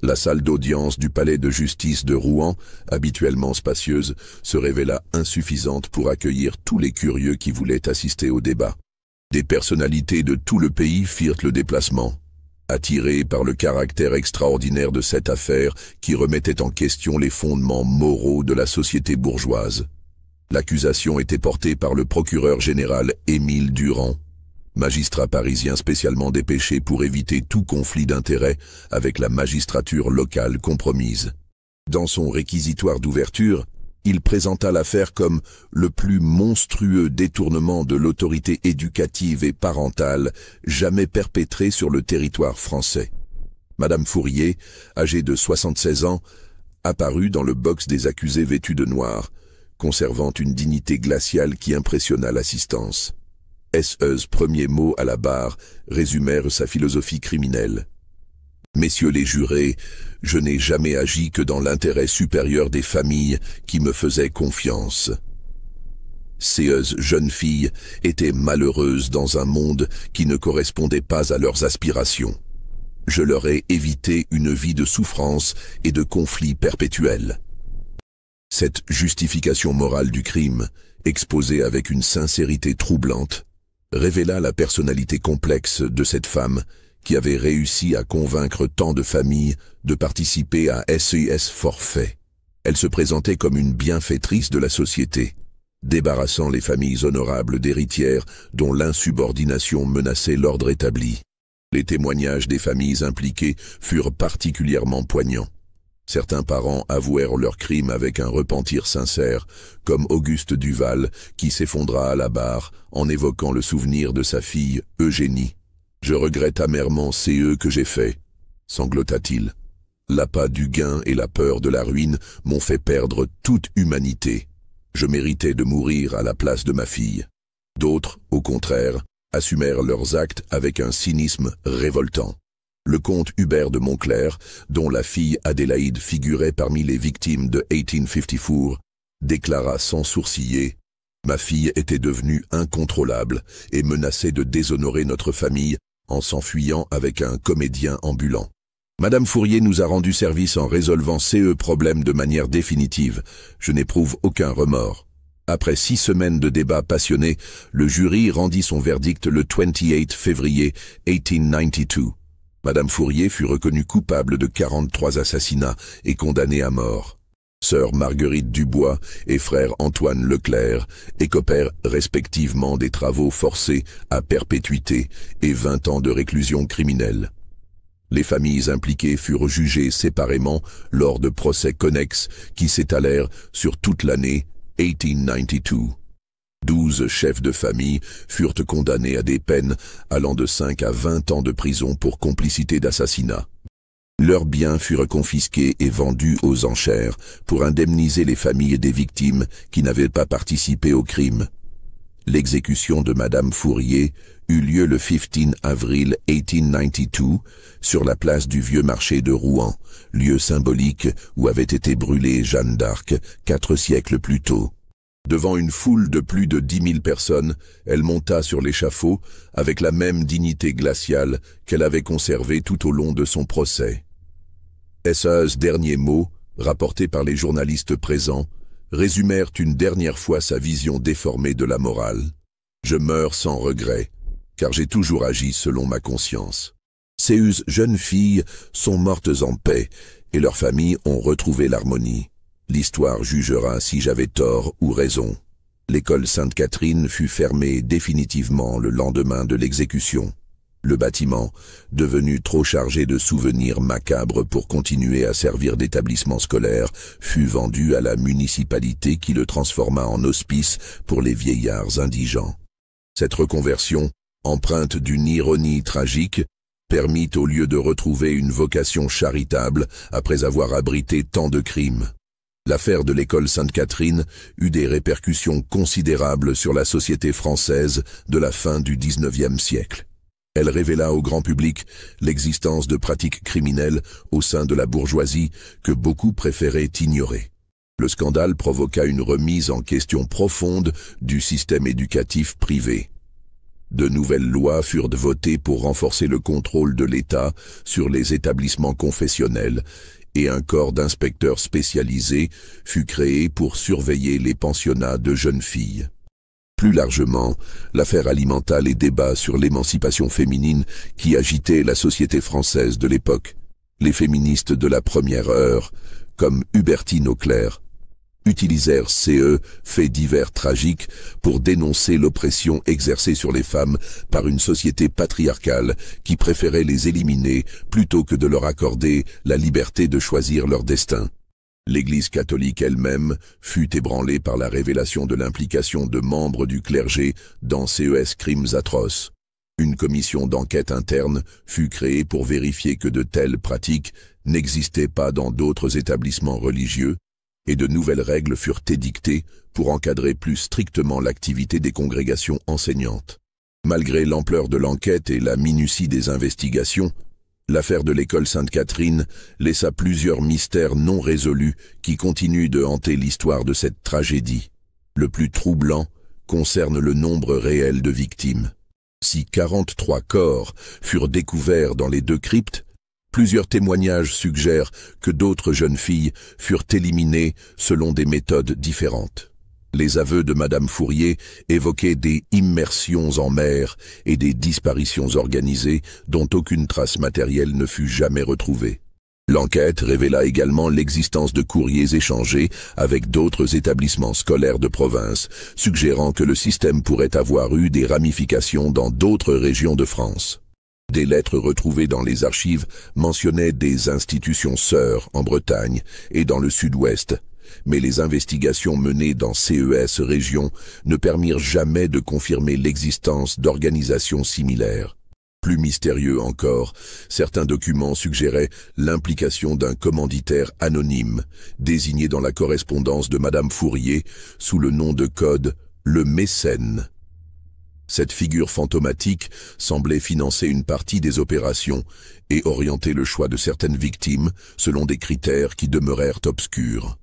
La salle d'audience du palais de justice de Rouen, habituellement spacieuse, se révéla insuffisante pour accueillir tous les curieux qui voulaient assister au débat. Des personnalités de tout le pays firent le déplacement. Attirés par le caractère extraordinaire de cette affaire qui remettait en question les fondements moraux de la société bourgeoise. L'accusation était portée par le procureur général Émile Durand, magistrat parisien spécialement dépêché pour éviter tout conflit d'intérêts avec la magistrature locale compromise. Dans son réquisitoire d'ouverture, il présenta l'affaire comme le plus monstrueux détournement de l'autorité éducative et parentale jamais perpétré sur le territoire français. Madame Fourier, âgée de 76 ans, apparut dans le box des accusés vêtus de noir, conservant une dignité glaciale qui impressionna l'assistance. SE's premiers mots à la barre résumèrent sa philosophie criminelle. « Messieurs les jurés, je n'ai jamais agi que dans l'intérêt supérieur des familles qui me faisaient confiance. » Ces jeunes filles étaient malheureuses dans un monde qui ne correspondait pas à leurs aspirations. Je leur ai évité une vie de souffrance et de conflits perpétuels. Cette justification morale du crime, exposée avec une sincérité troublante, révéla la personnalité complexe de cette femme qui avait réussi à convaincre tant de familles de participer à SES forfait. Elle se présentait comme une bienfaitrice de la société, débarrassant les familles honorables d'héritières dont l'insubordination menaçait l'ordre établi. Les témoignages des familles impliquées furent particulièrement poignants. Certains parents avouèrent leurs crimes avec un repentir sincère, comme Auguste Duval, qui s'effondra à la barre en évoquant le souvenir de sa fille, Eugénie. « Je regrette amèrement CE que j'ai fait », sanglota-t-il. « L'appât du gain et la peur de la ruine m'ont fait perdre toute humanité. Je méritais de mourir à la place de ma fille. » D'autres, au contraire, assumèrent leurs actes avec un cynisme révoltant. Le comte Hubert de Montclair, dont la fille Adélaïde figurait parmi les victimes de 1854, déclara sans sourciller « Ma fille était devenue incontrôlable et menaçait de déshonorer notre famille en s'enfuyant avec un comédien ambulant. Madame Fourier nous a rendu service en résolvant CE problème de manière définitive. Je n'éprouve aucun remords. » Après 6 semaines de débats passionnés, le jury rendit son verdict le 28 février 1892. Madame Fourier fut reconnue coupable de 43 assassinats et condamnée à mort. Sœur Marguerite Dubois et frère Antoine Leclerc écopèrent respectivement des travaux forcés à perpétuité et 20 ans de réclusion criminelle. Les familles impliquées furent jugées séparément lors de procès connexes qui s'étalèrent sur toute l'année 1892. 12 chefs de famille furent condamnés à des peines allant de 5 à 20 ans de prison pour complicité d'assassinat. Leurs biens furent confisqués et vendus aux enchères pour indemniser les familles des victimes qui n'avaient pas participé au crime. L'exécution de Madame Fourier eut lieu le 15 avril 1892 sur la place du Vieux Marché de Rouen, lieu symbolique où avait été brûlée Jeanne d'Arc 4 siècles plus tôt. Devant une foule de plus de 10 000 personnes, elle monta sur l'échafaud avec la même dignité glaciale qu'elle avait conservée tout au long de son procès. SE's derniers mots, rapportés par les journalistes présents, résumèrent une dernière fois sa vision déformée de la morale. « Je meurs sans regret, car j'ai toujours agi selon ma conscience. Ces jeunes filles sont mortes en paix et leurs familles ont retrouvé l'harmonie. L'histoire jugera si j'avais tort ou raison. L'école Sainte-Catherine fut fermée définitivement le lendemain de l'exécution. Le bâtiment, devenu trop chargé de souvenirs macabres pour continuer à servir d'établissement scolaire, fut vendu à la municipalité qui le transforma en hospice pour les vieillards indigents. Cette reconversion, empreinte d'une ironie tragique, permit au lieu de retrouver une vocation charitable après avoir abrité tant de crimes. L'affaire de l'école Sainte-Catherine eut des répercussions considérables sur la société française de la fin du XIXe siècle. Elle révéla au grand public l'existence de pratiques criminelles au sein de la bourgeoisie que beaucoup préféraient ignorer. Le scandale provoqua une remise en question profonde du système éducatif privé. De nouvelles lois furent votées pour renforcer le contrôle de l'État sur les établissements confessionnels et un corps d'inspecteurs spécialisés fut créé pour surveiller les pensionnats de jeunes filles. Plus largement, l'affaire alimentait les débats sur l'émancipation féminine qui agitaient la société française de l'époque. Les féministes de la première heure, comme Hubertine Auclair, utilisèrent ces faits divers tragiques pour dénoncer l'oppression exercée sur les femmes par une société patriarcale qui préférait les éliminer plutôt que de leur accorder la liberté de choisir leur destin. L'Église catholique elle-même fut ébranlée par la révélation de l'implication de membres du clergé dans ces crimes atroces. Une commission d'enquête interne fut créée pour vérifier que de telles pratiques n'existaient pas dans d'autres établissements religieux, et de nouvelles règles furent édictées pour encadrer plus strictement l'activité des congrégations enseignantes. Malgré l'ampleur de l'enquête et la minutie des investigations, l'affaire de l'école Sainte-Catherine laissa plusieurs mystères non résolus qui continuent de hanter l'histoire de cette tragédie. Le plus troublant concerne le nombre réel de victimes. Si 43 corps furent découverts dans les deux cryptes, plusieurs témoignages suggèrent que d'autres jeunes filles furent éliminées selon des méthodes différentes. Les aveux de Madame Fourier évoquaient des immersions en mer et des disparitions organisées dont aucune trace matérielle ne fut jamais retrouvée. L'enquête révéla également l'existence de courriers échangés avec d'autres établissements scolaires de province, suggérant que le système pourrait avoir eu des ramifications dans d'autres régions de France. Des lettres retrouvées dans les archives mentionnaient des institutions sœurs en Bretagne et dans le sud-ouest, mais les investigations menées dans ces régions ne permirent jamais de confirmer l'existence d'organisations similaires. Plus mystérieux encore, certains documents suggéraient l'implication d'un commanditaire anonyme, désigné dans la correspondance de Madame Fourier sous le nom de code « le mécène ». Cette figure fantomatique semblait financer une partie des opérations et orienter le choix de certaines victimes selon des critères qui demeurèrent obscurs.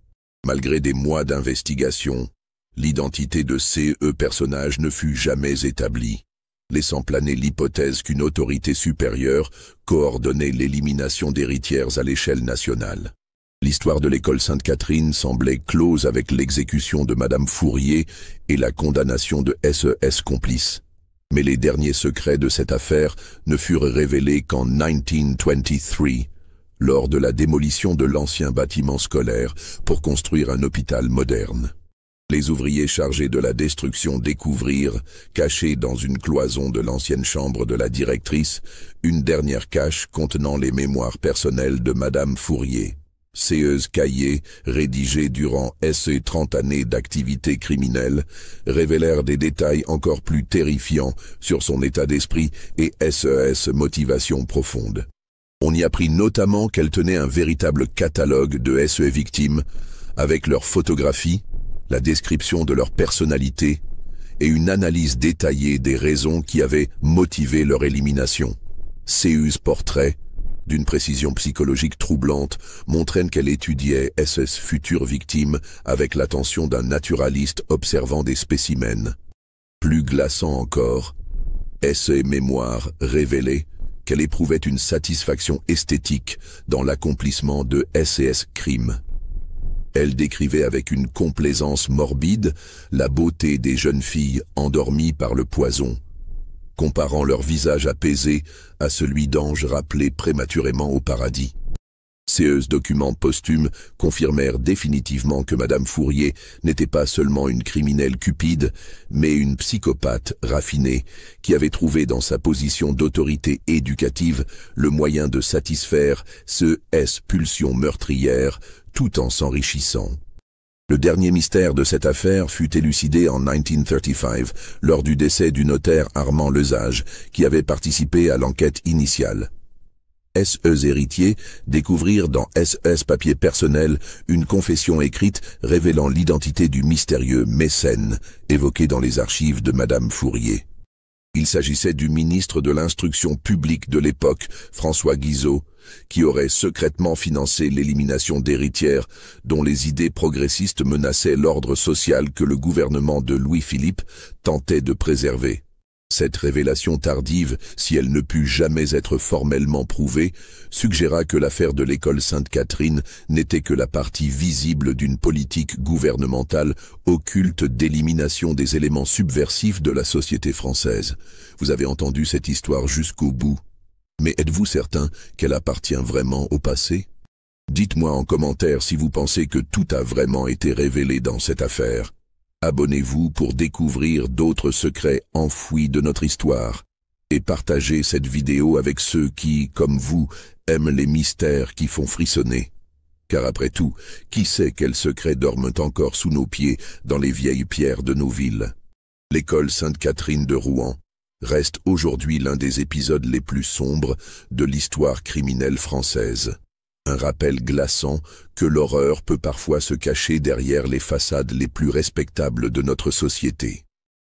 Malgré des mois d'investigation, l'identité de ces personnages ne fut jamais établie, laissant planer l'hypothèse qu'une autorité supérieure coordonnait l'élimination d'héritières à l'échelle nationale. L'histoire de l'école Sainte-Catherine semblait close avec l'exécution de Madame Fourier et la condamnation de SES complices. Mais les derniers secrets de cette affaire ne furent révélés qu'en 1923, lors de la démolition de l'ancien bâtiment scolaire pour construire un hôpital moderne. Les ouvriers chargés de la destruction découvrirent, cachés dans une cloison de l'ancienne chambre de la directrice, une dernière cache contenant les mémoires personnelles de Madame Fourier. Ces cahiers, rédigés durant ses 30 années d'activité criminelle, révélèrent des détails encore plus terrifiants sur son état d'esprit et ses motivations profondes. On y apprit notamment qu'elle tenait un véritable catalogue de SE victimes, avec leurs photographies, la description de leur personnalité et une analyse détaillée des raisons qui avaient motivé leur élimination. Ces portraits, d'une précision psychologique troublante, montraient qu'elle étudiait ses futures victimes avec l'attention d'un naturaliste observant des spécimens. Plus glaçant encore, ses mémoires révélaient qu'elle éprouvait une satisfaction esthétique dans l'accomplissement de SES crimes. Elle décrivait avec une complaisance morbide la beauté des jeunes filles endormies par le poison, comparant leur visage apaisé à celui d'anges rappelés prématurément au paradis. Ces documents posthumes confirmèrent définitivement que Madame Fourier n'était pas seulement une criminelle cupide, mais une psychopathe raffinée qui avait trouvé dans sa position d'autorité éducative le moyen de satisfaire ses pulsions meurtrières tout en s'enrichissant. Le dernier mystère de cette affaire fut élucidé en 1935, lors du décès du notaire Armand Lesage, qui avait participé à l'enquête initiale. S.E. héritiers découvrirent dans S.E. papier personnel une confession écrite révélant l'identité du mystérieux mécène évoqué dans les archives de Madame Fourier. Il s'agissait du ministre de l'Instruction publique de l'époque, François Guizot, qui aurait secrètement financé l'élimination d'héritières dont les idées progressistes menaçaient l'ordre social que le gouvernement de Louis-Philippe tentait de préserver. Cette révélation tardive, si elle ne put jamais être formellement prouvée, suggéra que l'affaire de l'école Sainte-Catherine n'était que la partie visible d'une politique gouvernementale occulte d'élimination des éléments subversifs de la société française. Vous avez entendu cette histoire jusqu'au bout. Mais êtes-vous certain qu'elle appartient vraiment au passé? Dites-moi en commentaire si vous pensez que tout a vraiment été révélé dans cette affaire. Abonnez-vous pour découvrir d'autres secrets enfouis de notre histoire et partagez cette vidéo avec ceux qui, comme vous, aiment les mystères qui font frissonner. Car après tout, qui sait quels secrets dorment encore sous nos pieds dans les vieilles pierres de nos villes? L'école Sainte-Catherine de Rouen reste aujourd'hui l'un des épisodes les plus sombres de l'histoire criminelle française. Un rappel glaçant que l'horreur peut parfois se cacher derrière les façades les plus respectables de notre société.